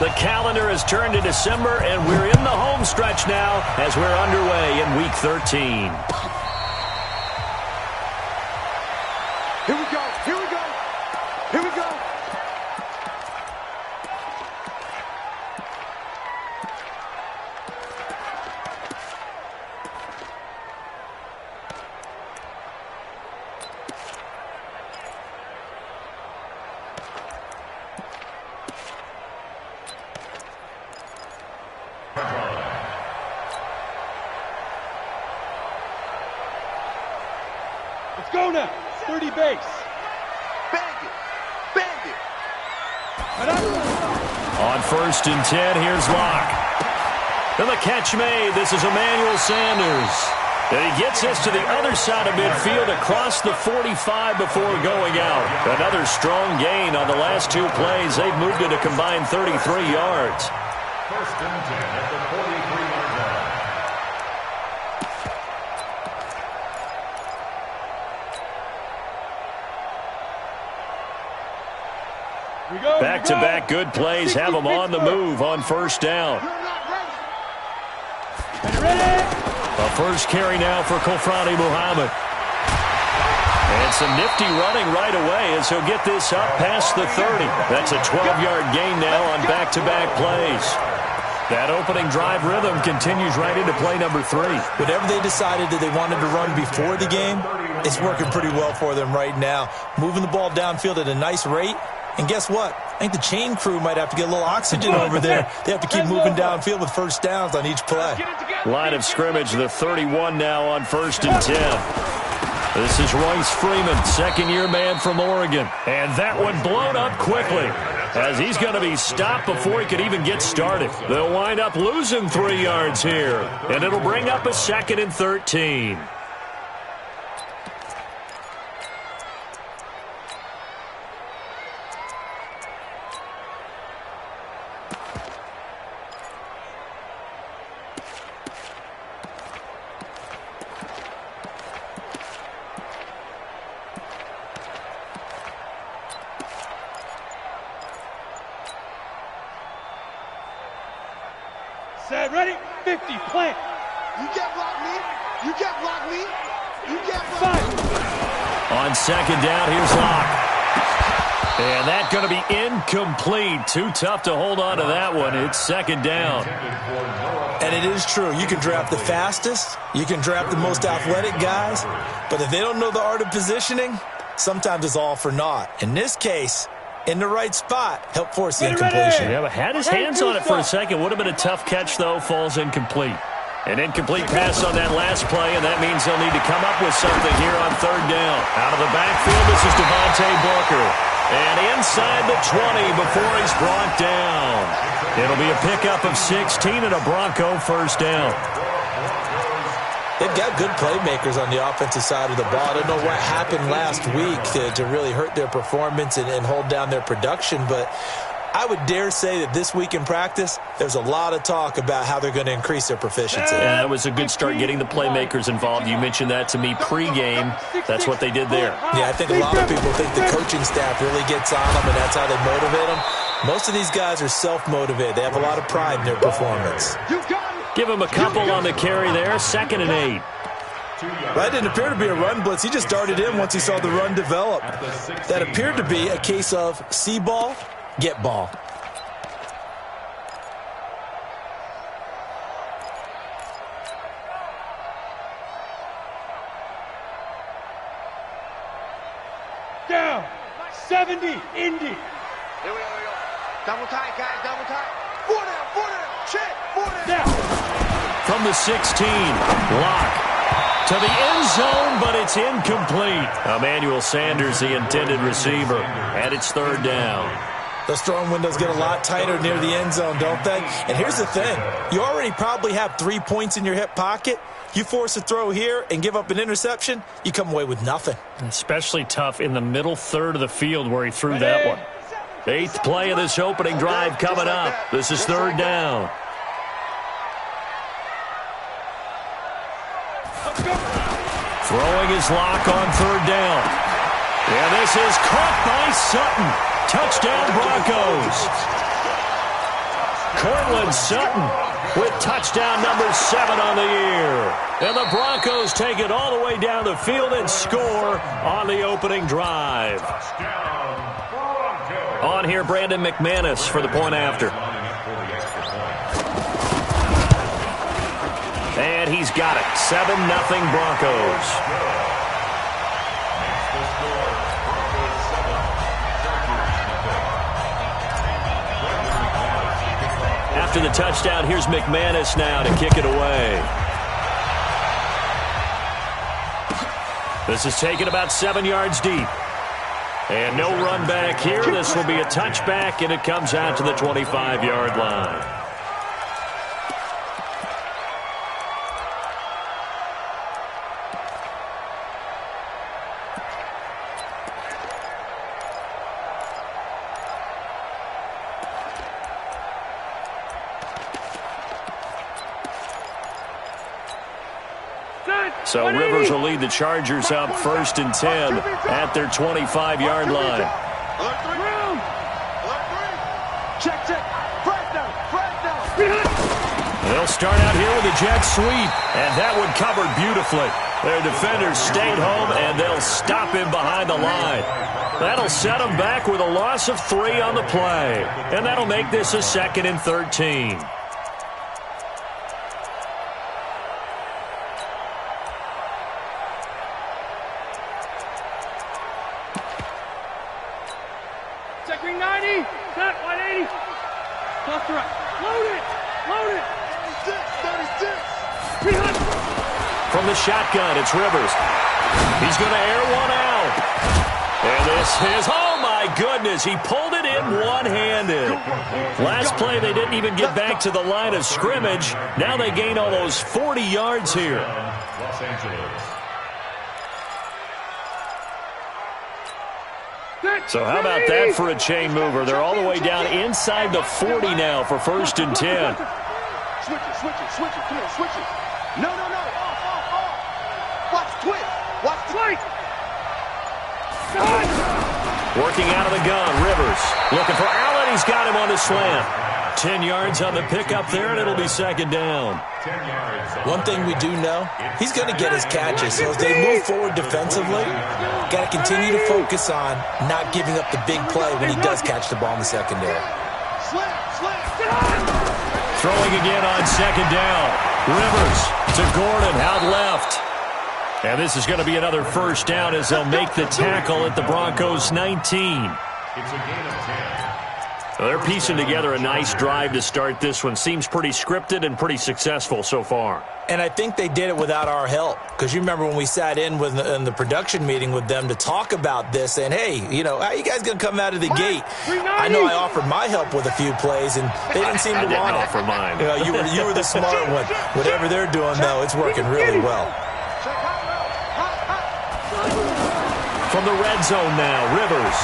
The calendar has turned to December, and we're in the home stretch now as we're underway in Week 13. Here we go, here we go, here we go. Let's go now. 30 base. Bang it. Bang it. On 1st and 10, here's Locke. And the catch made. This is Emmanuel Sanders. And he gets this to the other side of midfield across the 45 before going out. Another strong gain on the last two plays. They've moved it a combined 33 yards. 1st and 10 at the 43-yard line. Back-to-back good plays have them on the move on 1st down. A first carry now for Kofrani Muhammad. And some nifty running right away as he'll get this up past the 30. That's a 12-yard gain now on back-to-back plays. That opening drive rhythm continues right into play number 3. Whatever they decided that they wanted to run before the game, it's working pretty well for them right now. Moving the ball downfield at a nice rate. And guess what? I think the chain crew might have to get a little oxygen over there. They have to keep moving downfield with first downs on each play. Line of scrimmage, the 31 now on 1st and 10. This is Royce Freeman, second-year man from Oregon. And that one blown up quickly as he's going to be stopped before he could even get started. They'll wind up losing 3 yards here, and it'll bring up a 2nd and 13. Set, ready, 50, plant. You can't block me. You can't block me. You can't block me. On 2nd down, here's Locke. And that's going to be incomplete. Too tough to hold on to that one. It's 2nd down. And it is true. You can draft the fastest. You can draft the most athletic guys. But if they don't know the art of positioning, sometimes it's all for naught. In this case, in the right spot, help force the incompletion. Yeah, but had his hands on it for a second. Would have been a tough catch, though. Falls incomplete. An incomplete pass on that last play, and that means they'll need to come up with something here on 3rd down. Out of the backfield, this is Devontae Booker. And inside the 20 before he's brought down. It'll be a pickup of 16 and a Bronco 1st down. They've got good playmakers on the offensive side of the ball. I don't know what happened last week to really hurt their performance and hold down their production, but I would dare say that this week in practice, there's a lot of talk about how they're going to increase their proficiency. Yeah, that was a good start getting the playmakers involved. You mentioned that to me pregame. That's what they did there. Yeah, I think a lot of people think the coaching staff really gets on them, and that's how they motivate them. Most of these guys are self-motivated. They have a lot of pride in their performance. Give him a couple on the carry there. 2nd and 8. That didn't appear to be a run blitz. He just darted in once he saw the run develop. That appeared to be a case of see ball, get ball. Down. 70, Indy. Here we go. Double tight, guys. Double tight. 4 down. Check. 4 down. From the 16, Locke to the end zone, but it's incomplete. Emmanuel Sanders, the intended receiver, and it's 3rd down. Those throwing windows get a lot tighter near the end zone, don't they? And here's the thing. You already probably have 3 points in your hip pocket. You force a throw here and give up an interception, you come away with nothing. Especially tough in the middle third of the field where he threw that one. 8th play of this opening drive coming up. This is 3rd down. Throwing his Locke on 3rd down. And this is caught by Sutton. Touchdown Broncos. Cortland Sutton with touchdown number 7 on the year. And the Broncos take it all the way down the field and score on the opening drive. On here, Brandon McManus for the point after. And he's got it. 7-0 Broncos. After the touchdown, here's McManus now to kick it away. This is taken about 7 yards deep. And no run back here. This will be a touchback, and it comes out to the 25-yard line. So Rivers will lead the Chargers up 1st and 10 at their 25-yard line. They'll start out here with a jet sweep, and that one covered beautifully. Their defenders stayed home, and they'll stop him behind the line. That'll set them back with a loss of 3 on the play, and that'll make this a 2nd and 13. Check 90, set 180. Toss to right. Load it. Load it. 36. From the shotgun, it's Rivers. He's going to air one out. And this is, oh my goodness, he pulled it in one-handed. Last play, they didn't even get back to the line of scrimmage. Now they gain almost 40 yards here. Los Angeles. So how about that for a chain mover? They're all the way down inside the 40 now for 1st and 10. Switch it. Come on, switch it. No. Off. Watch twitch. Watch twitch. Working out of the gun, Rivers. Looking for Allen. He's got him on the slant. 10 yards on the pickup there, and it'll be 2nd down. One thing we do know, he's going to get his catches. So as they move forward defensively, got to continue to focus on not giving up the big play when he does catch the ball in the secondary. Throwing again on 2nd down. Rivers to Gordon out left. And this is going to be another 1st down as they'll make the tackle at the Broncos 19. It's a gain of 10. They're piecing together a nice drive to start this one. Seems pretty scripted and pretty successful so far. And I think they did it without our help. Because you remember when we sat in in the production meeting with them to talk about this, and hey, you know, how you guys going to come out of the gate? I know I offered my help with a few plays, and they didn't seem to want it. I didn't offer mine. You know, you were the smart one. Whatever they're doing, though, it's working really well. From the red zone now, Rivers.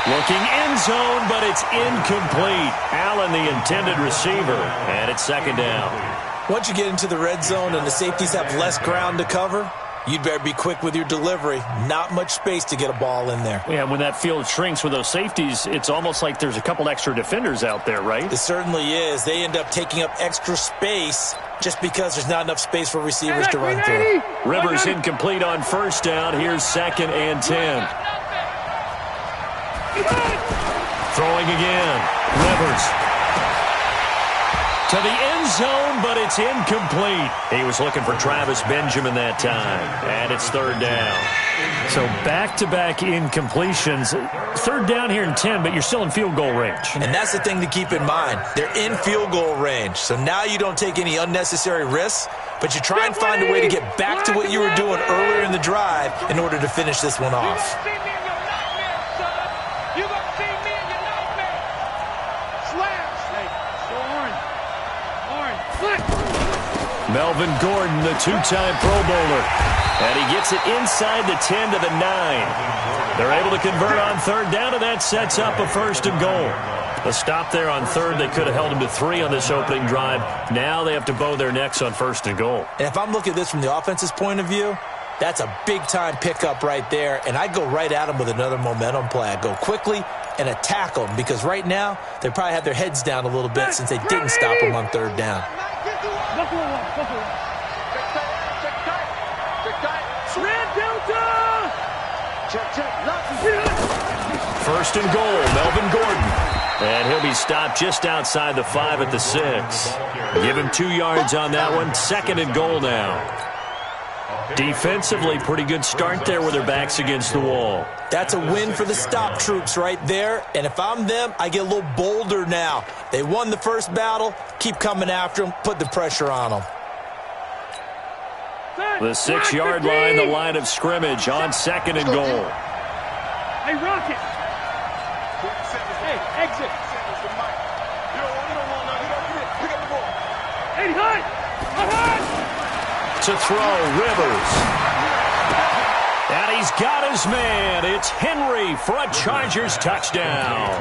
Looking end zone, but it's incomplete. Allen, the intended receiver, and it's 2nd down. Once you get into the red zone and the safeties have less ground to cover, you'd better be quick with your delivery. Not much space to get a ball in there. Yeah, when that field shrinks with those safeties, it's almost like there's a couple extra defenders out there, right? It certainly is. They end up taking up extra space just because there's not enough space for receivers to run through. Rivers incomplete on 1st down. Here's 2nd and 10. Throwing again. Rivers. To the end zone, but it's incomplete. He was looking for Travis Benjamin that time. And it's 3rd down. So back-to-back incompletions. 3rd down here in 10, but you're still in field goal range. And that's the thing to keep in mind. They're in field goal range. So now you don't take any unnecessary risks, but you try and find a way to get back to what you were doing earlier in the drive in order to finish this one off. Melvin Gordon, the 2-time Pro Bowler. And he gets it inside the 10 to the 9. They're able to convert on 3rd down, and that sets up a 1st and goal. A stop there on 3rd. They could have held him to 3 on this opening drive. Now they have to bow their necks on 1st and goal. And if I'm looking at this from the offense's point of view, that's a big-time pickup right there, and I go right at him with another momentum play. I go quickly, and attack them, because right now they probably have their heads down a little bit since they didn't stop them on third down. First and goal, Melvin Gordon. And he'll be stopped just outside the 5 at the 6. Give him 2 yards on that one. Second and goal now. Defensively, pretty good start there with their backs against the wall. That's a win for the stop troops right there. And if I'm them, I get a little bolder now. They won the first battle. Keep coming after them. Put the pressure on them. The 6-yard line, the line of scrimmage on second and goal. Hey, Rocket. Hey, exit. Hey, hut. To throw, Rivers. And he's got his man. It's Henry for a Chargers touchdown.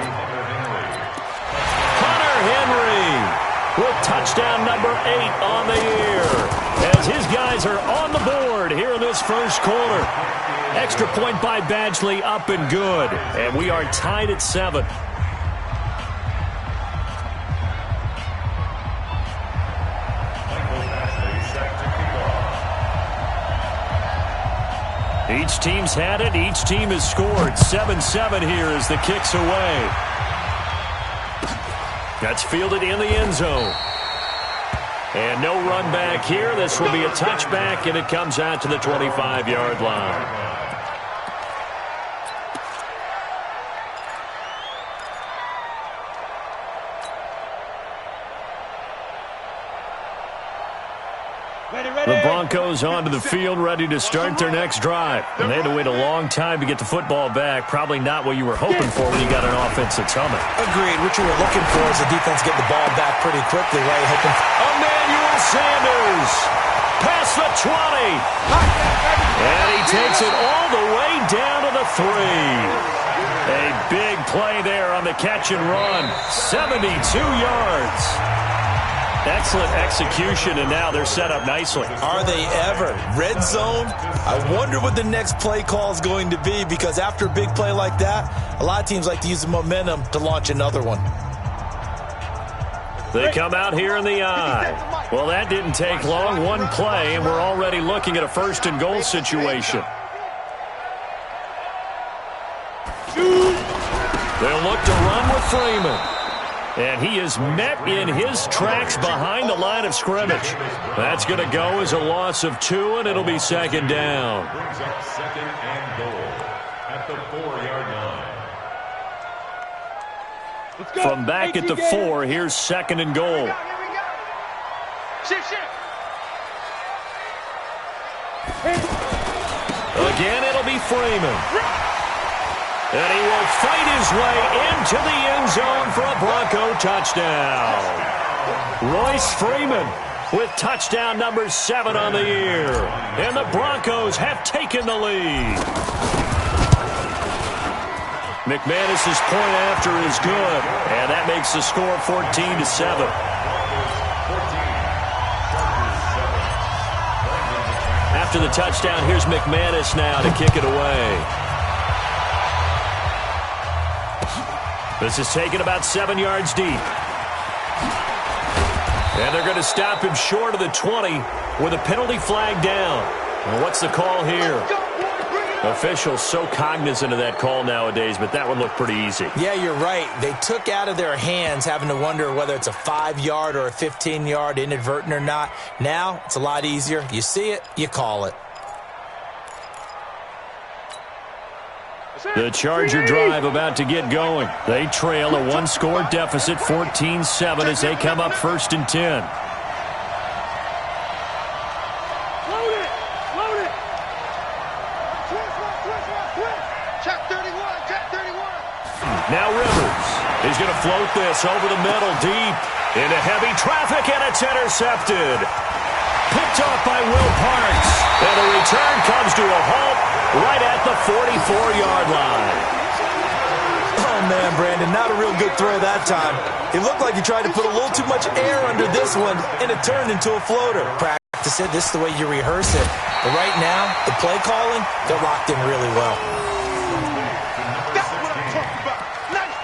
Hunter Henry with touchdown number 8 on the year, as his guys are on the board here in this first quarter. Extra point by Badgley, up and good. And we are tied at 7. Each team's had it. Each team has scored. 7-7 here as the kick's away. That's fielded in the end zone. And no run back here. This will be a touchback, and it comes out to the 25-yard line. The Broncos onto the field, ready to start their next drive. And they had to wait a long time to get the football back. Probably not what you were hoping for when you got an offense that's humming. Agreed. What you were looking for is the defense getting the ball back pretty quickly, right? Emmanuel Sanders past the 20. And he takes it all the way down to the 3. A big play there on the catch and run. 72 yards. Excellent execution, and now they're set up nicely. Are they ever? Red zone? I wonder what the next play call is going to be, because after a big play like that, a lot of teams like to use the momentum to launch another one. They come out here in the eye. Well, that didn't take long. One play, and we're already looking at a first and goal situation. They'll look to run with Freeman. And he is met in his tracks behind the line of scrimmage. That's going to go as a loss of 2, and it'll be second down. Brings up second and goal at the 4-yard line. From back at the 4, here's second and goal. Here we go. Shift. Again, it'll be Freeman. And he will fight his way into the end zone for a Bronco touchdown. Royce Freeman with touchdown number 7 on the year. And the Broncos have taken the lead. McManus's point after is good. And that makes the score 14-7. After the touchdown, here's McManus now to kick it away. This is taken about 7 yards deep. And they're going to stop him short of the 20 with a penalty flag down. And what's the call here? Officials so cognizant of that call nowadays, but that one looked pretty easy. Yeah, you're right. They took out of their hands having to wonder whether it's a 5-yard or a 15-yard inadvertent or not. Now, it's a lot easier. You see it, you call it. The Charger drive about to get going. They trail a 1-score deficit, 14-7, as they come up first and 10. Load it! Check 31. Now Rivers is going to float this over the middle deep into heavy traffic, and it's intercepted. Picked off by Will Parks. And the return comes to a halt right at the 44-yard line. Oh, man, Brandon, not a real good throw that time. It looked like he tried to put a little too much air under this one, and it turned into a floater. Practice it. This is the way you rehearse it. But right now, the play calling, they're locked in really well. That's what I'm talking about. Nice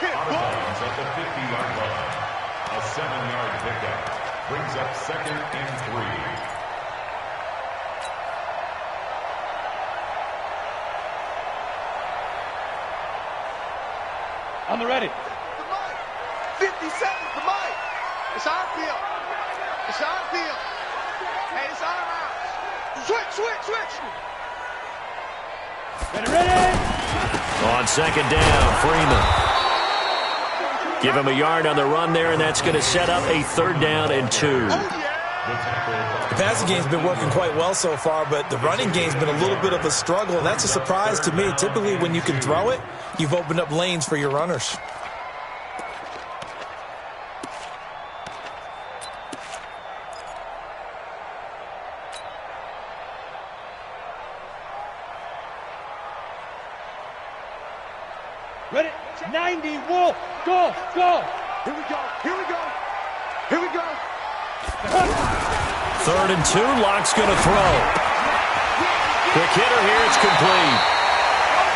Brings up 2nd and 3. I'm ready. The mic. 50 seconds, the mic. It's our field. It's our field. Hey, it's our house. Switch. Ready. On 2nd down, Freeman. Give him a yard on the run there, and that's going to set up a 3rd down and 2. The passing game's been working quite well so far, but the running game's been a little bit of a struggle, and that's a surprise to me. Typically, when you can throw it, you've opened up lanes for your runners. Ready. 90. Wolf. Go. Here we go. 3rd and 2. Locke's going to throw. Quick hitter here. It's complete.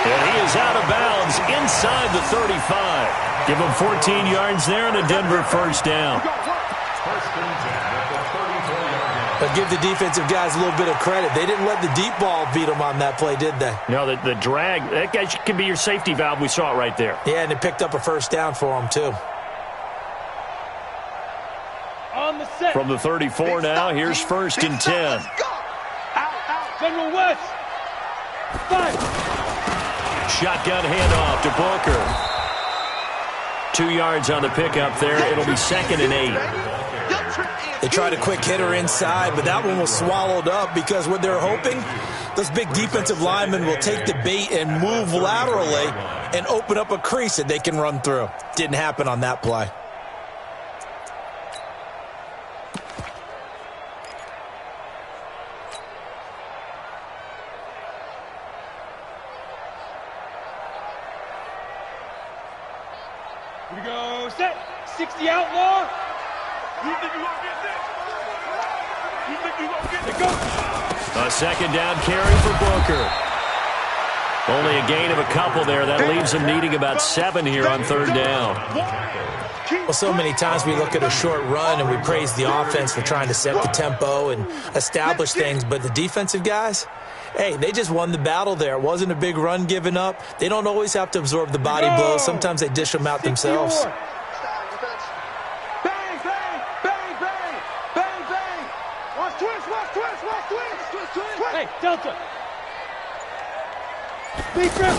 And he is out of bounds inside the 35. Give him 14 yards there and a Denver 1st down. 1st and 10 at the 34-yard line. But give the defensive guys a little bit of credit. They didn't let the deep ball beat them on that play, did they? No, the drag, that guy can be your safety valve. We saw it right there. Yeah, and it picked up a 1st down for them, too. On the set. From the 34 now, here's 1st and 10. Let's go. Out. General West. 5. Shotgun handoff to Booker. 2 yards on the pickup there. It'll be 2nd and 8. They tried a quick hitter inside, but that one was swallowed up because what they're hoping, those big defensive linemen will take the bait and move laterally and open up a crease that they can run through. Didn't happen on that play. Here we go. Set. 60 outlaw. You think you gonna get this? You think you gonna get this? Go. A 2nd down carry for Booker. Only a gain of a couple there. That leaves them needing about 7 here on 3rd down. Well, so many times we look at a short run and we praise the offense for trying to set the tempo and establish things, but the defensive guys, hey, they just won the battle there. It wasn't a big run given up. They don't always have to absorb the body blows. Sometimes they dish them out themselves. Hey, Delta. Big grip.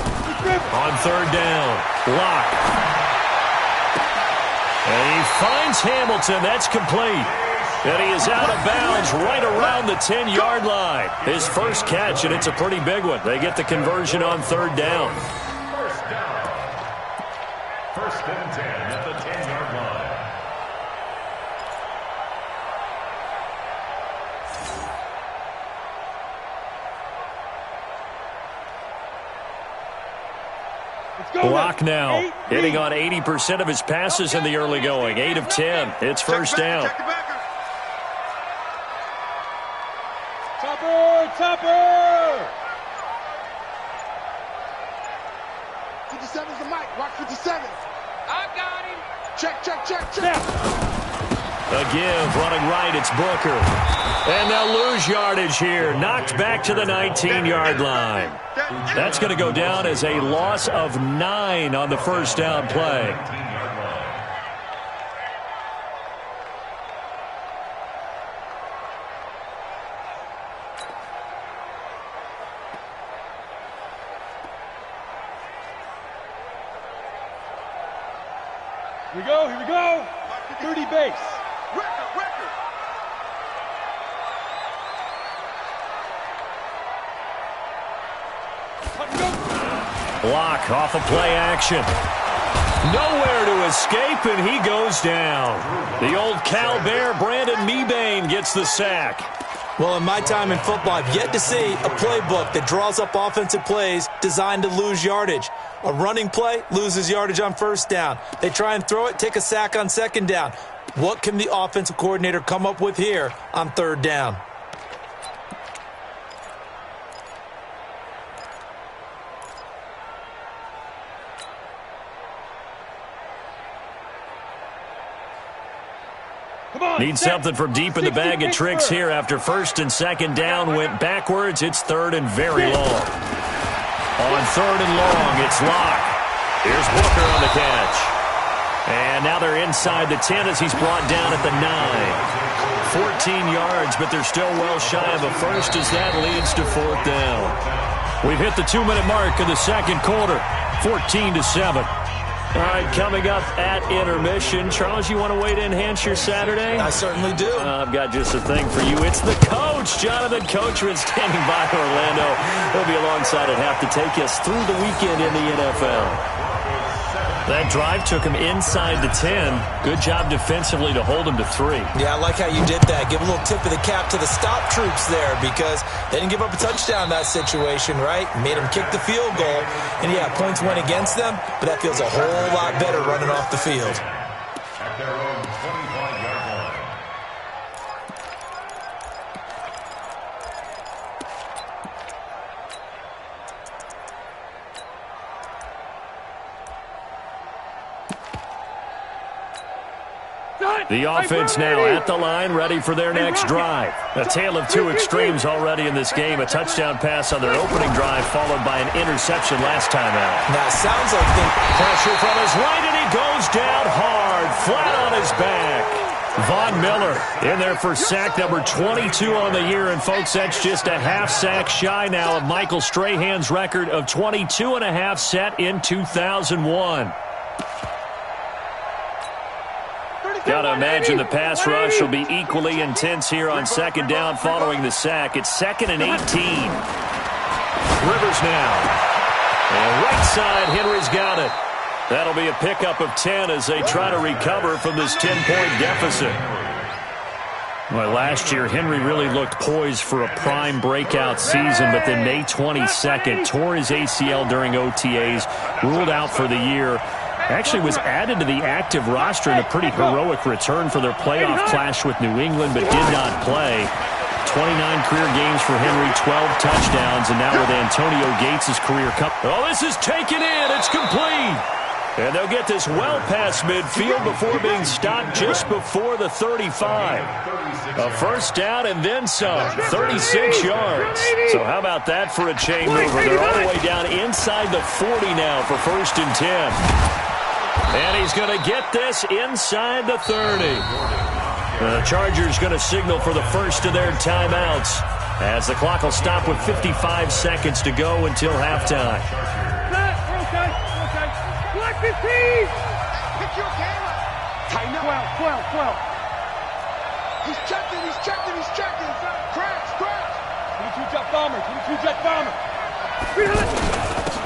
On 3rd down, Locke. And he finds Hamilton. That's complete. And he is out of bounds right around the 10-yard line. His first catch, and it's a pretty big one. They get the conversion on 3rd down. 1st down. 1st and 10 at the 10-yard line. Block now, hitting on 80% of his passes in the early going. 8 of 10. It's 1st down. Topper! 57's the mic. Rock 57. I got him. Check. A give, running right, it's Booker. And they'll lose yardage here. Knocked back to the 19-yard line. That's going to go down as a loss of 9 on the 1st down play. 19-yard line. Here we go. 30 base. Record. Block off of play action. Nowhere to escape, and he goes down. The old Cal Bear, Brandon Mebane, gets the sack. Well, in my time in football, I've yet to see a playbook that draws up offensive plays designed to lose yardage. A running play loses yardage on 1st down. They try and throw it, take a sack on 2nd down. What can the offensive coordinator come up with here on 3rd down? Need something from deep in the bag of tricks here after first and second down went backwards. It's third and very long. On third and long, it's Locke. Here's Booker on the catch. And now they're inside the 10 as he's brought down at the 9. 14 yards, but they're still well shy of a first as that leads to fourth down. We've hit the 2-minute mark of the second quarter, 14-7. All right, coming up at intermission. Charles, you want to wait to enhance your Saturday? I certainly do. I've got just a thing for you. It's the coach, Jonathan Coachman, standing by Orlando. He'll be alongside at half to take us through the weekend in the NFL. That drive took him inside the 10. Good job defensively to hold him to 3. Yeah, I like how you did that. Give a little tip of the cap to the stop troops there because they didn't give up a touchdown in that situation, right? Made them kick the field goal. And, yeah, points went against them, but that feels a whole lot better running off the field. At their own 25-yard line. The offense now at the line, ready for their next drive. A tale of two extremes already in this game. A touchdown pass on their opening drive, followed by an interception last time out. Now, it sounds like pressure from his right, and he goes down hard, flat on his back. Von Miller in there for sack number 22 on the year. And, folks, that's just a half sack shy now of Michael Strahan's record of 22.5 set in 2001. Got to imagine the pass rush will be equally intense here on second down following the sack. It's 2nd and 18. Rivers now. And right side, Henry's got it. That'll be a pickup of 10 as they try to recover from this 10-point deficit. Well, last year, Henry really looked poised for a prime breakout season, but then May 22nd, tore his ACL during OTAs, ruled out for the year. Actually was added to the active roster in a pretty heroic return for their playoff clash with New England, but did not play. 29 career games for Henry, 12 touchdowns, and now with Antonio Gates' career cup. Oh, this is taken in. It's complete. And they'll get this well past midfield before being stopped just before the 35. A first down and then some, 36 yards. So how about that for a chain mover? They're all the way down inside the 40 now for 1st and 10. And he's going to get this inside the 30. The Chargers going to signal for the first of their timeouts as the clock will stop with 55 seconds to go until halftime. Okay. Black 15. Pick your camera. Tighten up. 12. He's checking. Crash. 22 jet bomber.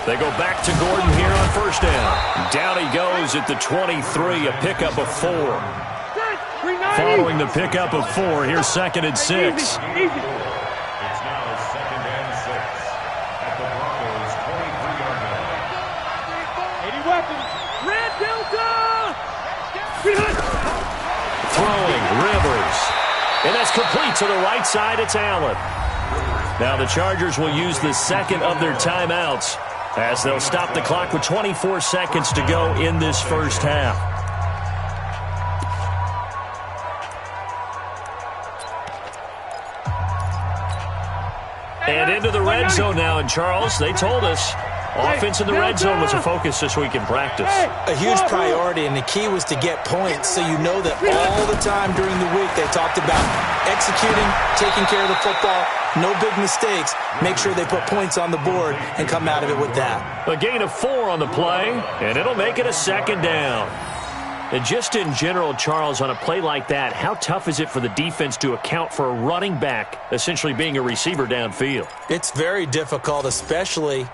They go back to Gordon here on first down. Down he goes at the 23, a pickup of 4. Following the pickup of 4, here's 2nd and 6. It's now 2nd and 6 at the Broncos' 23-yard line. 80 weapons. Red Delta. Throwing, Rivers. And that's complete to the right side. It's Allen. Now the Chargers will use the second of their timeouts as they'll stop the clock with 24 seconds to go in this first half. And into the red zone now, and Charles, they told us offense in the red zone was a focus this week in practice. A huge priority, and the key was to get points, so you know that all the time during the week they talked about executing, taking care of the football, no big mistakes, make sure they put points on the board and come out of it with that. A gain of 4 on the play, and it'll make it a 2nd down. And just in general, Charles, on a play like that, how tough is it for the defense to account for a running back essentially being a receiver downfield? It's very difficult, especially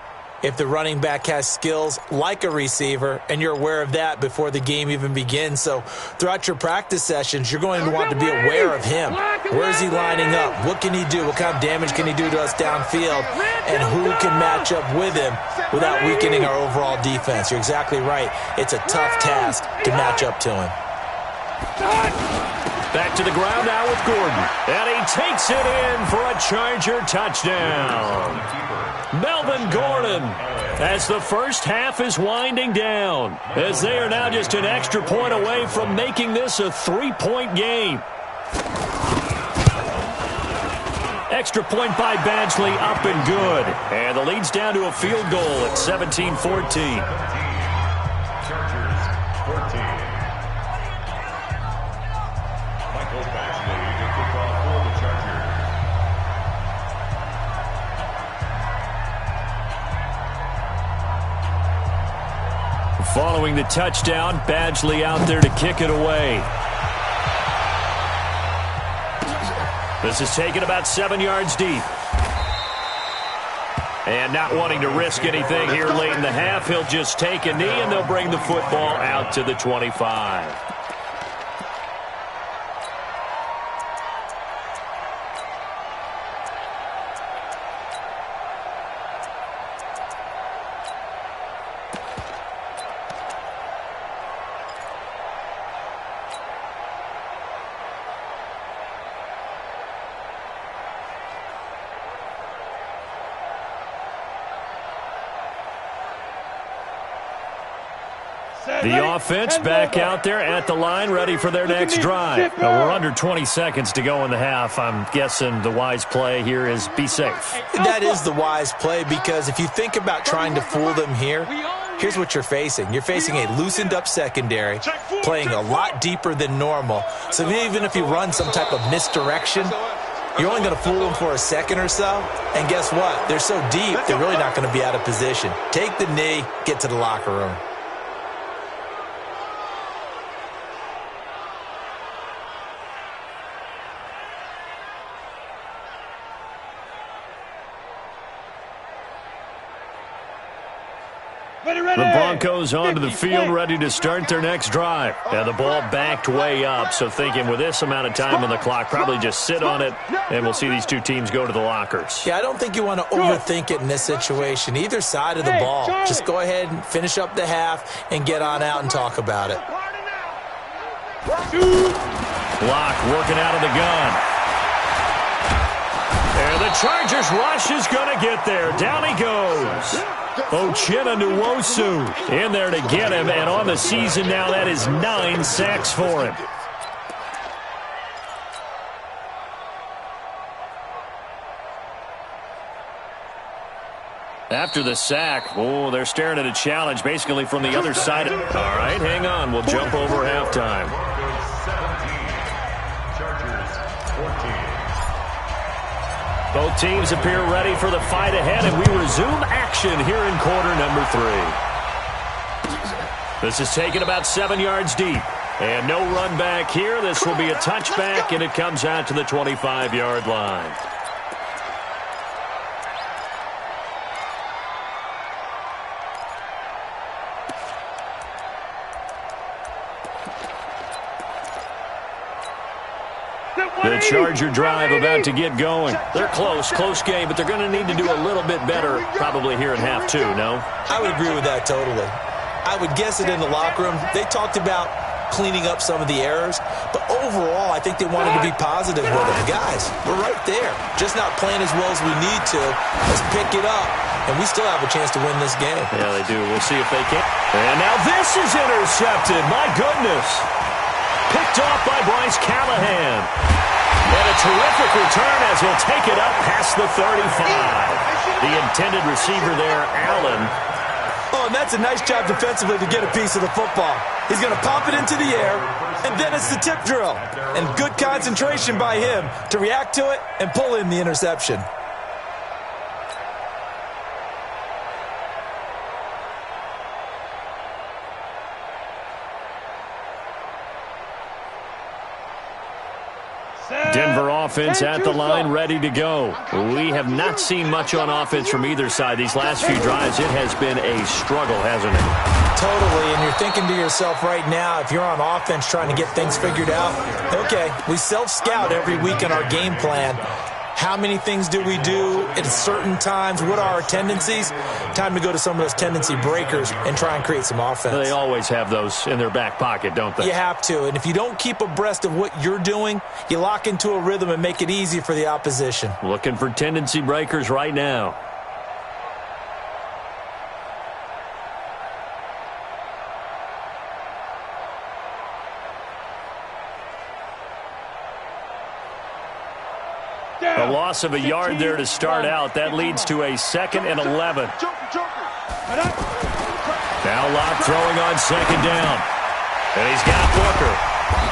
if the running back has skills like a receiver, and you're aware of that before the game even begins. So throughout your practice sessions, you're going to want to be aware of him. Where is he lining up? What can he do? What kind of damage can he do to us downfield? And who can match up with him without weakening our overall defense? You're exactly right. It's a tough task to match up to him. Back to the ground now with Gordon. And he takes it in for a Charger touchdown. Melvin Gordon, as the first half is winding down, as they are now just an extra point away from making this a 3-point game. Extra point by Badgley, up and good. And the lead's down to a field goal at 17-14. Chargers 14. Michael Badgley, the kickoff for the Chargers. Following the touchdown, Badgley out there to kick it away. This is taken about 7 yards deep. And not wanting to risk anything here late in the half, he'll just take a knee and they'll bring the football out to the 25. The offense back out there at the line, ready for their next drive. Now, we're under 20 seconds to go in the half. I'm guessing the wise play here is be safe. That is the wise play, because if you think about trying to fool them here, here's what you're facing. You're facing a loosened up secondary, playing a lot deeper than normal. So even if you run some type of misdirection, you're only going to fool them for a second or so. And guess what? They're so deep, they're really not going to be out of position. Take the knee, get to the locker room. The Broncos onto the field, ready to start their next drive. And the ball backed way up, so thinking with this amount of time on the clock, probably just sit on it, and we'll see these two teams go to the lockers. Yeah, I don't think you want to overthink it in this situation. Either side of the ball. Just go ahead and finish up the half and get on out and talk about it. Block working out of the gun. And the Chargers rush is going to get there. Down he goes. Ochena Nwosu in there to get him, and on the season now, that is 9 sacks for him. After the sack, oh, they're staring at a challenge basically from the other side. All right, hang on. We'll jump over halftime. 17. Chargers 14. Both teams appear ready for the fight ahead, and we resume action here in quarter number 3. This is taken about 7 yards deep. And no run back here. This will be a touchback, and it comes out to the 25-yard line. The Charger drive about to get going. They're close game, but they're going to need to do a little bit better probably here in half 2, no? I would agree with that totally. I would guess it in the locker room. They talked about cleaning up some of the errors, but overall, I think they wanted to be positive with them. Guys, we're right there. Just not playing as well as we need to. Let's pick it up, and we still have a chance to win this game. Yeah, they do. We'll see if they can. And now this is intercepted. My goodness. Picked off by Bryce Callahan. And a terrific return as he'll take it up past the 35. The intended receiver there, Allen. Oh, and that's a nice job defensively to get a piece of the football. He's going to pump it into the air, and then it's the tip drill. And good concentration by him to react to it and pull in the interception. Denver offense at the line, ready to go. We have not seen much on offense from either side. These last few drives, it has been a struggle, hasn't it? Totally, and you're thinking to yourself right now, if you're on offense trying to get things figured out, okay, we self-scout every week in our game plan. How many things do we do at certain times? What are our tendencies? Time to go to some of those tendency breakers and try and create some offense. They always have those in their back pocket, don't they? You have to. And if you don't keep abreast of what you're doing, you lock into a rhythm and make it easy for the opposition. Looking for tendency breakers right now. A loss of a yard there to start out. That leads to a 2nd and 11. Now Locke throwing on 2nd down. And he's got Booker.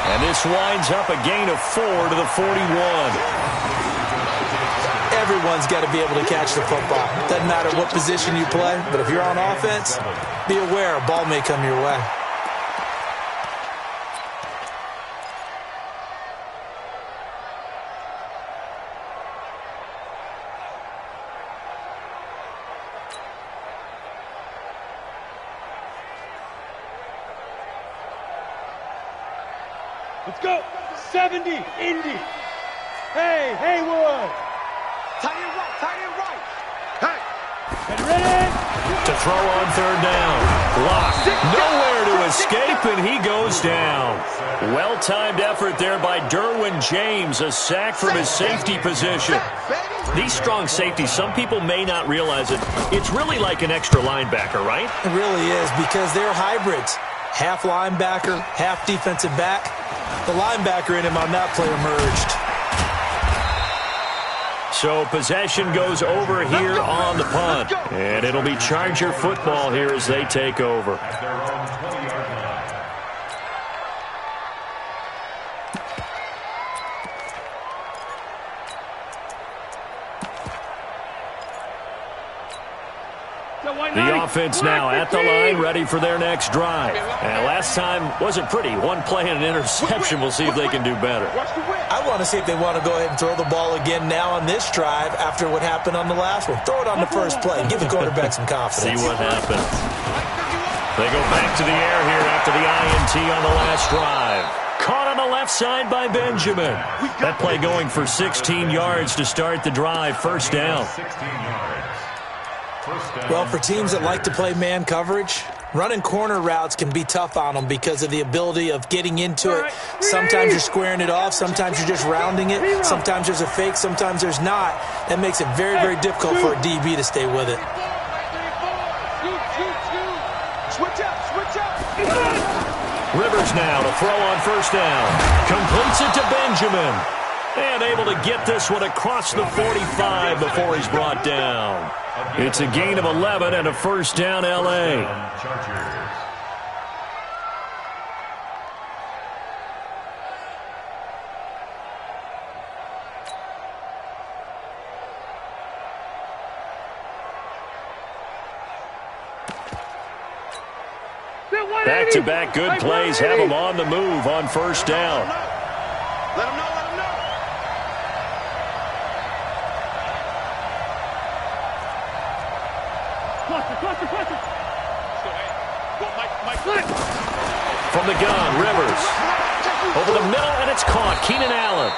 And this winds up a gain of 4 to the 41. Everyone's got to be able to catch the football. Doesn't matter what position you play, but if you're on offense, be aware a ball may come your way. Let's go. 70, Indy. Hey, Haywood. Tight end right. Hey. Get ready. To throw on 3rd down. Locke nowhere to escape, and he goes down. Well-timed effort there by Derwin James, a sack from his safety position. These strong safeties, some people may not realize it. It's really like an extra linebacker, right? It really is, because they're hybrids. Half linebacker, half defensive back. The linebacker in him on that play emerged. So possession goes over here on the punt. And it'll be Charger football here as they take over. At their own 20-yard line. The offense now at the line, ready for their next drive. And last time wasn't pretty. One play and an interception. We'll see if they can do better. I want to see if they want to go ahead and throw the ball again now on this drive after what happened on the last one. Throw it on the first play. Give the quarterback some confidence. See what happens. They go back to the air here after the INT on the last drive. Caught on the left side by Benjamin. That play going for 16 yards to start the drive. First down. 16 yards. Well, for teams that like to play man coverage, running corner routes can be tough on them because of the ability of getting into it. Sometimes you're squaring it off. Sometimes you're just rounding it. Sometimes there's a fake. Sometimes there's not. That makes it very, very difficult for a DB to stay with it. Switch up. Rivers now to throw on first down. Completes it to Benjamin. And able to get this one across the 45 before he's brought down. It's a gain of 11 and a first down, L.A. Back-to-back good plays have them on the move on first down. Let him know. Cluster. From the gun, Rivers. Over the middle, and it's caught. Keenan Allen.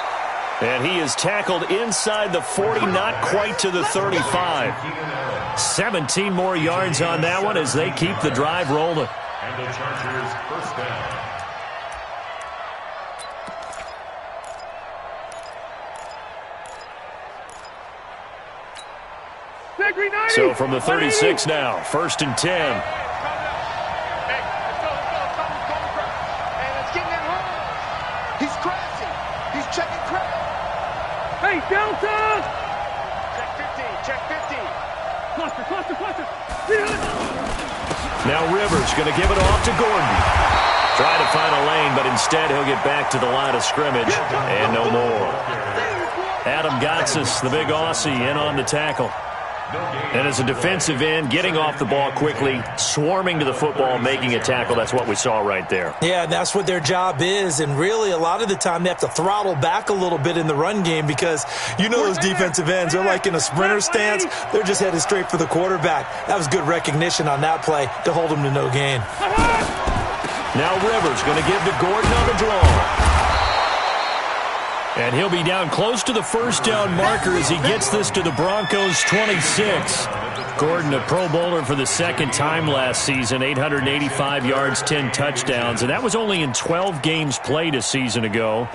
And he is tackled inside the 40, not quite to the 35. 17 more yards on that one as they keep the drive rolling. And the Chargers first down. So from the 36 now, 1st and 10. Hey, let's go. Hey, let's get in that hole. He's crashing. He's checking crash. Hey, Delta! Check 15. Cluster. Now Rivers going to give it off to Gordon. Try to find a lane, but instead he'll get back to the line of scrimmage and no more. Adam Gotsis, the big Aussie, in on the tackle. And as a defensive end, getting off the ball quickly, swarming to the football, making a tackle, that's what we saw right there. Yeah, and that's what their job is. And really, a lot of the time, they have to throttle back a little bit in the run game because you know those defensive ends, they're like in a sprinter stance. They're just headed straight for the quarterback. That was good recognition on that play to hold them to no gain. Now Rivers going to give to Gordon on the draw. And he'll be down close to the first down marker as he gets this to the Broncos' 26. Gordon, a Pro Bowler for the second time last season, 885 yards, 10 touchdowns, and that was only in 12 games played a season ago.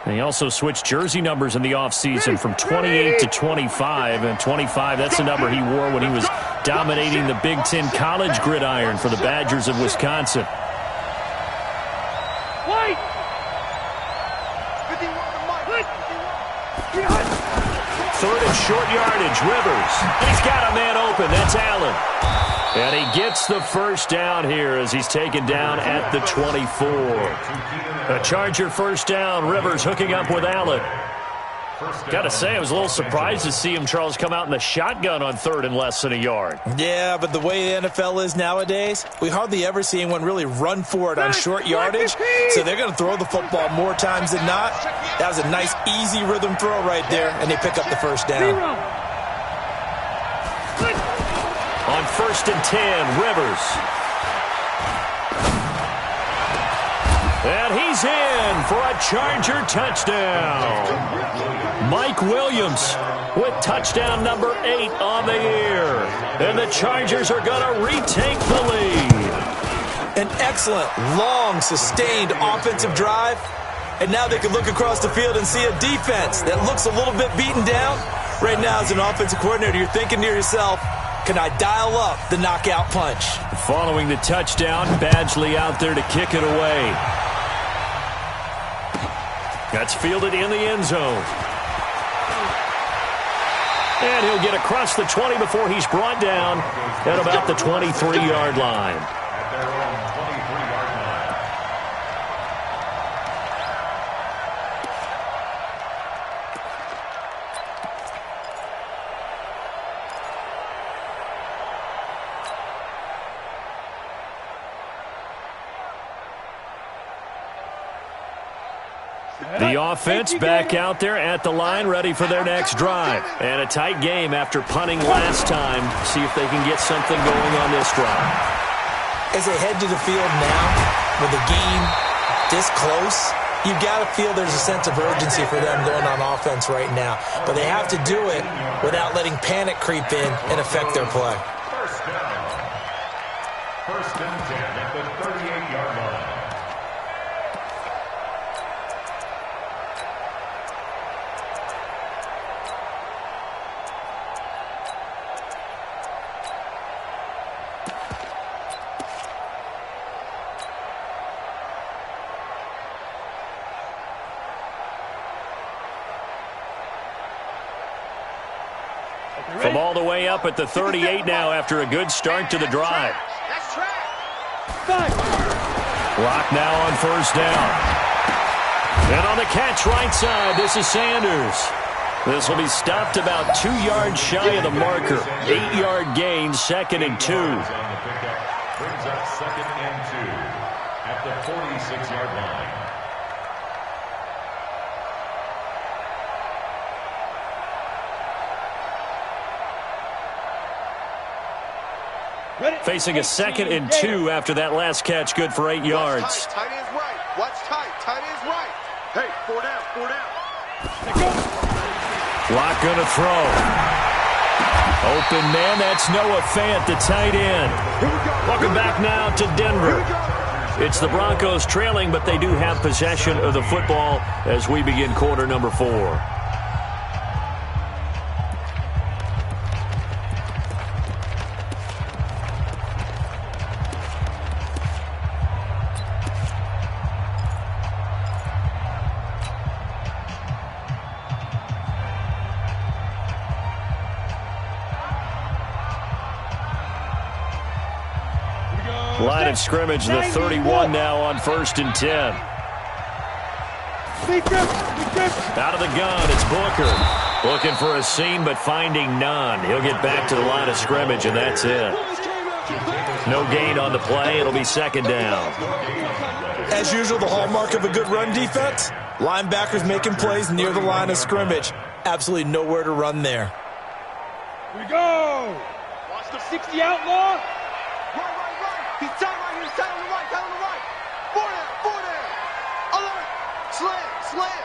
And he also switched jersey numbers in the offseason from 28 to 25, and 25, that's the number he wore when he was dominating the Big Ten college gridiron for the Badgers of Wisconsin. Third and short yardage, Rivers. And he's got a man open. That's Allen. And he gets the first down here as he's taken down at the 24. A Charger first down. Rivers hooking up with Allen. Got to say, I was a little surprised to see him, Charles, come out in the shotgun on third and less than a yard. Yeah, but the way the NFL is nowadays, we hardly ever see anyone really run for it on short yardage. So they're going to throw the football more times than not. That was a nice, easy rhythm throw right there, and they pick up the first down. On first and 10, Rivers. And he's in for a Charger touchdown. Mike Williams with touchdown number 8 on the year. And the Chargers are going to retake the lead. An excellent, long, sustained offensive drive. And now they can look across the field and see a defense that looks a little bit beaten down. Right now, as an offensive coordinator, you're thinking to yourself, can I dial up the knockout punch? Following the touchdown, Badgley out there to kick it away. That's fielded in the end zone. And he'll get across the 20 before he's brought down at about the 23-yard line. The offense back out there at the line, ready for their next drive. And a tight game after punting last time. See if they can get something going on this drive. As they head to the field now, with the game this close, you've got to feel there's a sense of urgency for them going on offense right now. But they have to do it without letting panic creep in and affect their play. First and 10 at the 38-yard line. From all the way up at the 38 now after a good start to the drive. Clock now on first down. And on the catch right side, this is Sanders. This will be stopped about 2 yards shy of the marker. 8-yard gain, 2nd and 2. Brings up 2nd and 2 at the 46-yard line. Facing a 2nd and 2 after that last catch, good for 8 yards. Tight end's right. Watch tight. Tight end's right. Hey, 4 down, 4 down. Clock going to throw. Open man, that's Noah Fant, the tight end. Welcome back now to Denver. It's the Broncos trailing, but they do have possession of the football as we begin quarter number 4. Line of scrimmage, the 31 now on first and 10. Out of the gun, it's Booker. Looking for a seam, but finding none. He'll get back to the line of scrimmage, and that's it. No gain on the play. It'll be 2nd down. As usual, the hallmark of a good run defense, linebackers making plays near the line of scrimmage. Absolutely nowhere to run there. Here we go. Watch the 60 outlaw. He's tight right here. He's tight on the right. Tight on the right. 4 down. 4 down. Alert. Slam. Slam.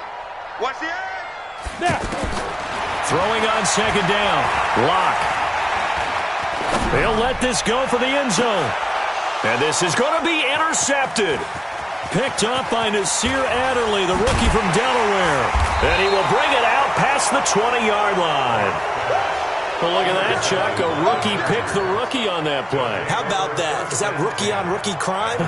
Watch the end. There. Throwing on second down. Lock. They'll let this go for the end zone. And this is going to be intercepted. Picked up by Nasir Adderley, the rookie from Delaware. And he will bring it out past the 20-yard line. Well, look at that, Chuck. A rookie picked the rookie on that play. How about that? Is that rookie-on-rookie crime?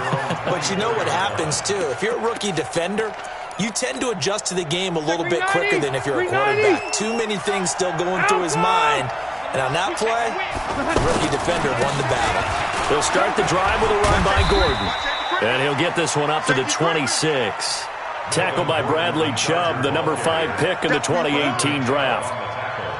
But you know what happens, too. If you're a rookie defender, you tend to adjust to the game a little bit quicker than if you're a quarterback. Too many things still going through his mind. And on that play, the rookie defender won the battle. He'll start the drive with a run by Gordon. And he'll get this one up to the 26. Tackled by Bradley Chubb, the number 5 pick in the 2018 draft.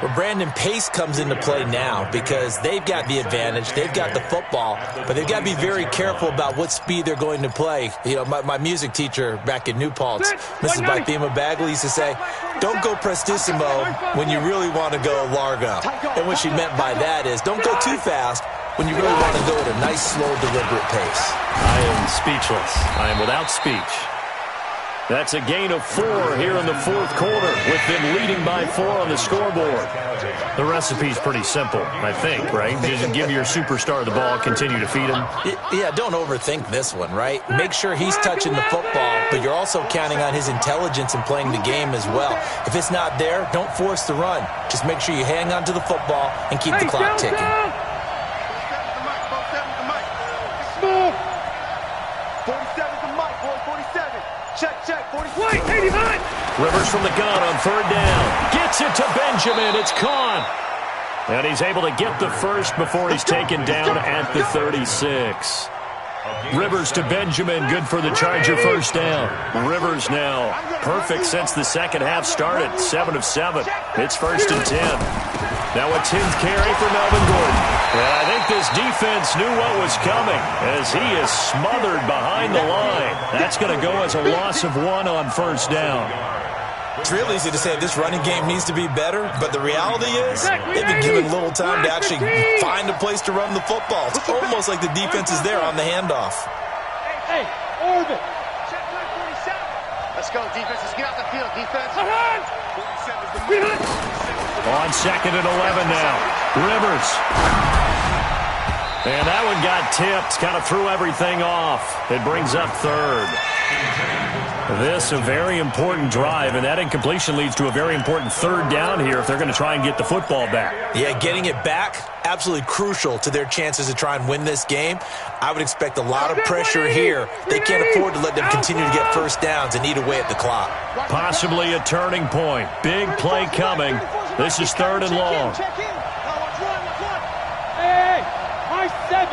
Well, Brandon, pace comes into play now because they've got the advantage. They've got the football, but they've got to be very careful about what speed they're going to play. You know, my music teacher back in New Paltz, Mrs. Bythema Bagley, used to say, don't go prestissimo when you really want to go largo. And what she meant by that is don't go too fast when you really want to go at a nice, slow, deliberate pace. I am speechless. I am without speech. That's a gain of 4 here in the fourth quarter, with them leading by 4 on the scoreboard. The recipe's pretty simple, I think, right? Just give your superstar the ball, continue to feed him. Yeah, don't overthink this one, right? Make sure he's touching the football, but you're also counting on his intelligence in playing the game as well. If it's not there, don't force the run. Just make sure you hang on to the football and keep the clock ticking. 47's the mic, boy, 47. Check, 47. Wait, 89. Rivers from the gun on third down. Gets it to Benjamin. It's caught. And he's able to get the first before he's taken down at the 36. Rivers to Benjamin, good for the Charger first down. Rivers now perfect since the second half started, 7 of 7. It's 1st and 10. Now a 10th carry for Melvin Gordon. And I think this defense knew what was coming as he is smothered behind the line. That's going to go as a loss of 1 on first down. It's real easy to say this running game needs to be better, but the reality is they've been given little time to actually find a place to run the football. It's almost like the defense is there on the handoff. Hey, orbit. Check, 47. Let's go, defense. Let's get out the field, defense. 47's the mic. On 2nd and 11 now. Rivers. And that one got tipped. Kind of threw everything off. It brings up 3rd. This a very important drive, and that incompletion leads to a very important 3rd down here if they're going to try and get the football back. Yeah, getting it back, absolutely crucial to their chances to try and win this game. I would expect a lot of pressure here. They can't afford to let them continue to get first downs and eat away at the clock. Possibly a turning point. Big play coming. This is 3rd and long. Hey, my 7.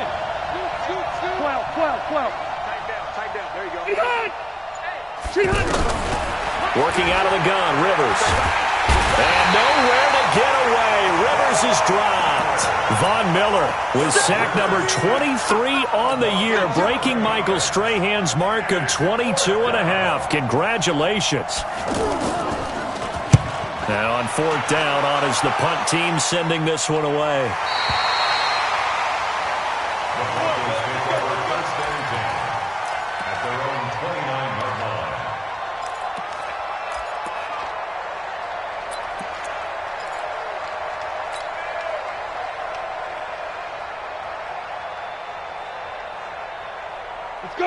12. Tight down. There you go. Working out of the gun, Rivers. And nowhere to get away. Rivers is dropped. Von Miller with sack number 23 on the year, breaking Michael Strahan's mark of 22.5. Congratulations. Now on 4th down, on is the punt team sending this one away.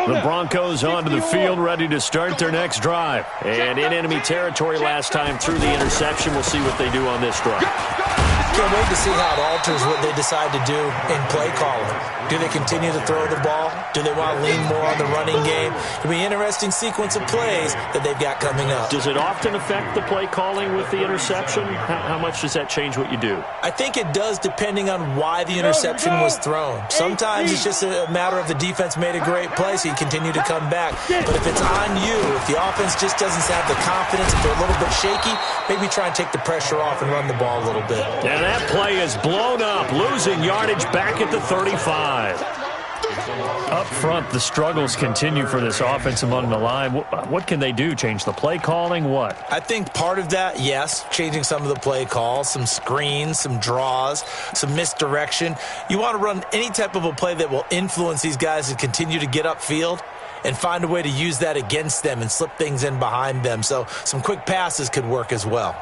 The Broncos onto the field, ready to start their next drive. And in enemy territory last time through the interception. We'll see what they do on this drive. Can't wait to see how it alters what they decide to do in play calling. Do they continue to throw the ball? Do they want to lean more on the running game? It'll be an interesting sequence of plays that they've got coming up. Does it often affect the play calling with the interception? How much does that change what you do? I think it does, depending on why the interception was thrown. Sometimes it's just a matter of the defense made a great play, so you continue to come back. But if it's on you, if the offense just doesn't have the confidence, if they're a little bit shaky, maybe try and take the pressure off and run the ball a little bit. And that play is blown up, losing yardage back at the 35. Up front, the struggles continue for this offense among the line. What can they do? Change the play calling? What? I think part of that, yes, changing some of the play calls, some screens, some draws, some misdirection. You want to run any type of a play that will influence these guys to continue to get upfield. and find a way to use that against them and slip things in behind them. So some quick passes could work as well.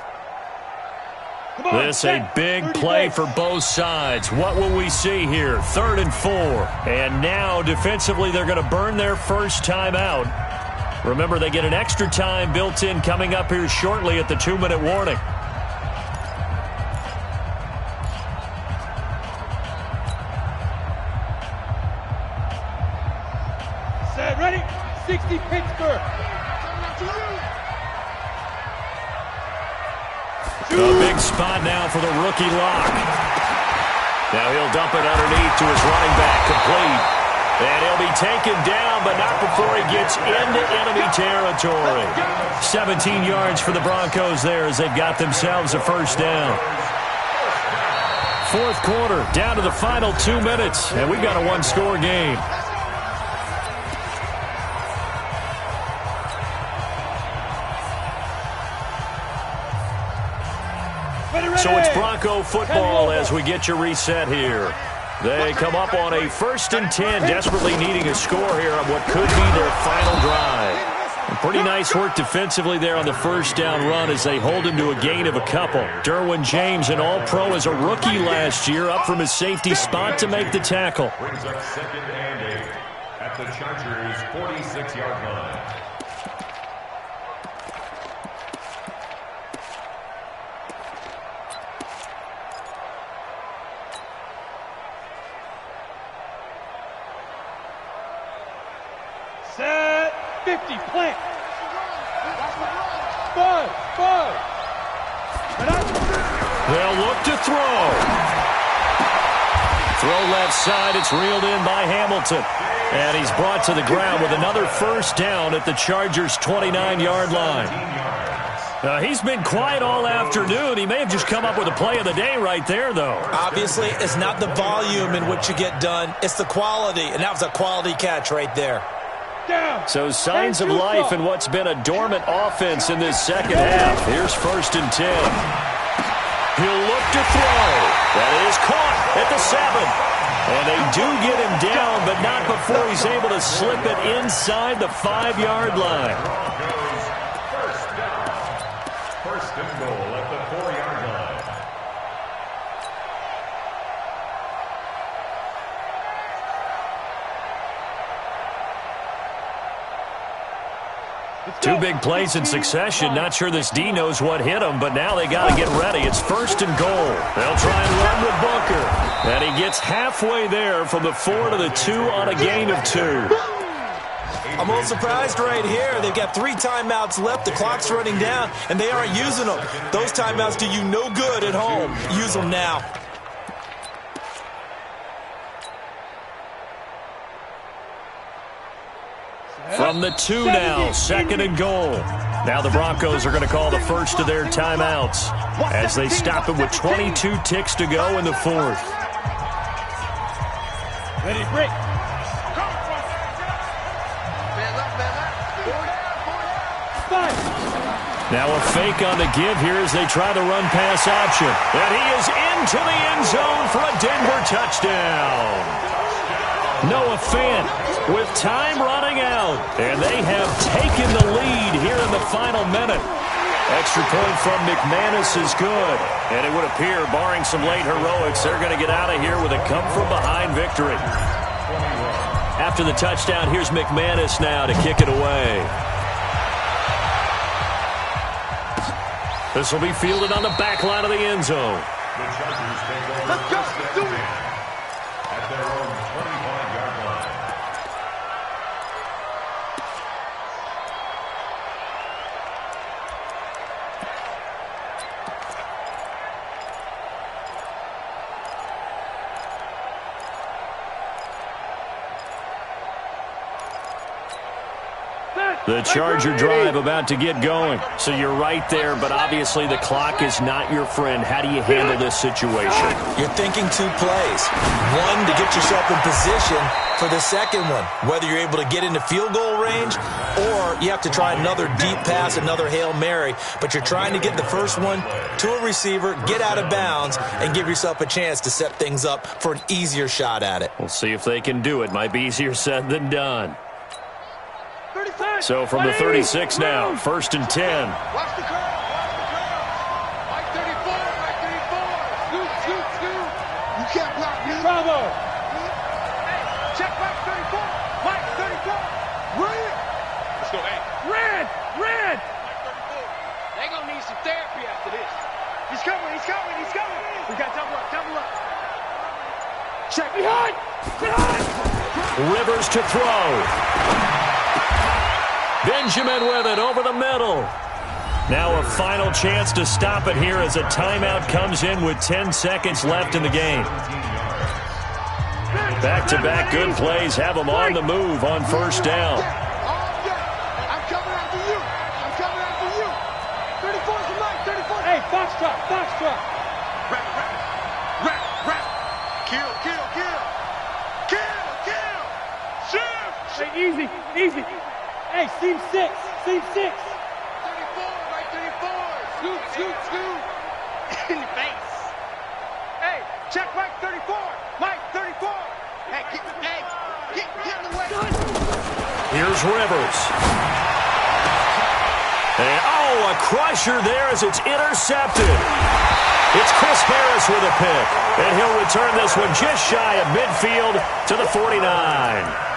This a big play for both sides. What will we see here? 3rd and 4. And now defensively they're going to burn their first time out. Remember, they get an extra time built in coming up here shortly at the 2-minute warning. Set, ready? 60 Pittsburgh. A big spot now for the rookie lock. Now he'll dump it underneath to his running back, complete. And he'll be taken down, but not before he gets into enemy territory. 17 yards for the Broncos there as they've got themselves a first down. 4th quarter, down to the final 2 minutes, and we've got a one-score game. So it's Bronco football as we get you reset here. They come up on a 1st and 10, desperately needing a score here on what could be their final drive. And pretty nice work defensively there on the first down run as they hold him to a gain of a couple. Derwin James, an all-pro as a rookie last year, up from his safety spot to make the tackle. Brings up 2nd and 8 at the Chargers' 46-yard line. Set, 50, plant. 5. They'll look to throw. Throw left side. It's reeled in by Hamilton. And he's brought to the ground with another first down at the Chargers' 29-yard line. He's been quiet all afternoon. He may have just come up with a play of the day right there, though. Obviously, it's not the volume in which you get done. It's the quality, and that was a quality catch right there. So signs of life in what's been a dormant offense in this second half. Here's 1st and 10. He'll look to throw. That is caught at the 7. And they do get him down, but not before he's able to slip it inside the 5-yard line. First down. 1st and goal at the 4-yard line. Two big plays in succession. Not sure this D knows what hit him, but now they got to get ready. It's 1st and goal. They'll try and run with Booker. And he gets halfway there from the 4 to the 2 on a gain of 2. I'm a little surprised right here. They've got 3 timeouts left. The clock's running down, and they aren't using them. Those timeouts do you no good at home. Use them now. From the 2 now, 2nd and goal. Now the Broncos are going to call the first of their timeouts as they stop it with 22 ticks to go in the 4th. Ready, break. Now a fake on the give here as they try the run-pass option. And he is into the end zone for a Denver touchdown. Noah Fant with time running out. And they have taken the lead here in the final minute. Extra point from McManus is good. And it would appear, barring some late heroics, they're going to get out of here with a come-from-behind victory. After the touchdown, here's McManus now to kick it away. This will be fielded on the back line of the end zone. The Chargers take over. Let's go. Do it. At their own 25-yard line. The Charger drive about to get going. So you're right there, but obviously the clock is not your friend. How do you handle this situation? You're thinking 2 plays. One, to get yourself in position for the second one, whether you're able to get into field goal range or you have to try another deep pass, another Hail Mary. But you're trying to get the first one to a receiver, get out of bounds, and give yourself a chance to set things up for an easier shot at it. We'll see if they can do it. Might be easier said than done. So from the 36 now, 1st and 10. Watch the curl. Watch the curl. Mike 34. Mike 34. Scoot, scoot, scoot. You can't block me. Bravo. Hey, check Mike 34. Mike 34. Red. Let's go. Hey. Red. Red. Mike 34. They gonna need some therapy after this. He's coming. He's coming. He's coming. We got double up. Double up. Check. Behind. Behind. Rivers to throw. Benjamin with it over the middle. Now a final chance to stop it here as a timeout comes in with 10 seconds left in the game. Back-to-back good plays have them on the move on 1st down. I'm coming after you. I'm coming after you. 34's the Mike. 34. Hey, foxtrot. Foxtrot. Rap, rap. Rap, rap. Kill, kill, kill. Kill, kill. Shoot. Hey, easy. Easy. Hey, seam 6. Seam 6. 34, right 34. Scoot, scoot, scoot. In your face. Hey, check Mike 34. Mike 34. Hey, get in the way. Here's Rivers. And, a crusher there as it's intercepted. It's Chris Harris with a pick. And he'll return this one just shy of midfield to the 49.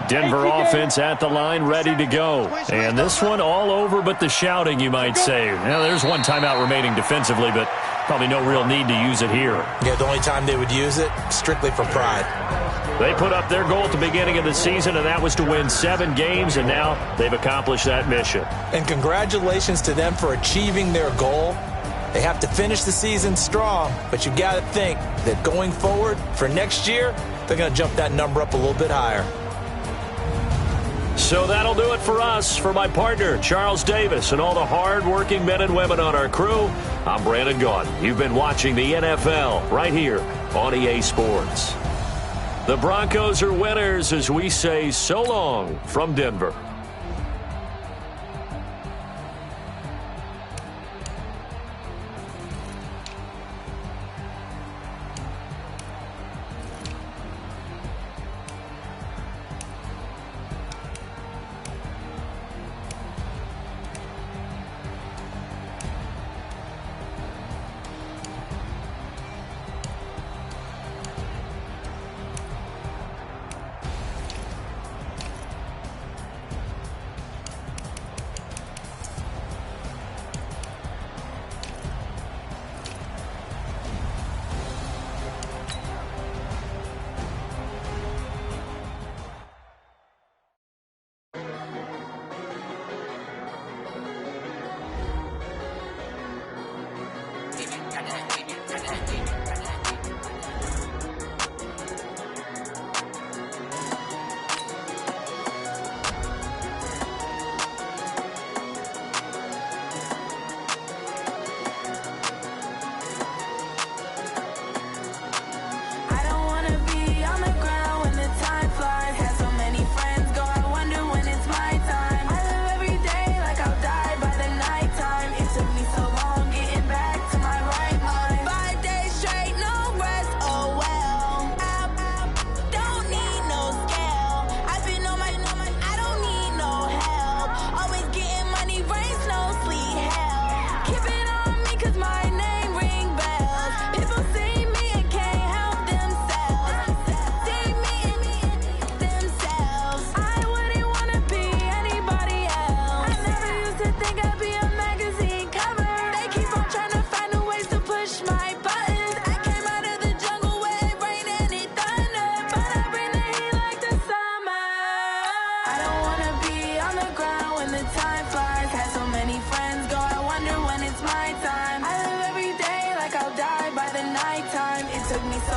Denver offense at the line, ready to go. And this one all over but the shouting, you might say. Now, there's one timeout remaining defensively, but probably no real need to use it here. Yeah, the only time they would use it, strictly for pride. They put up their goal at the beginning of the season, and that was to win 7 games, and now they've accomplished that mission. And congratulations to them for achieving their goal. They have to finish the season strong, but you got to think that going forward for next year, they're going to jump that number up a little bit higher. So that'll do it for us. For my partner, Charles Davis, and all the hard-working men and women on our crew, I'm Brandon Gaudin. You've been watching the NFL right here on EA Sports. The Broncos are winners as we say so long from Denver. Took me so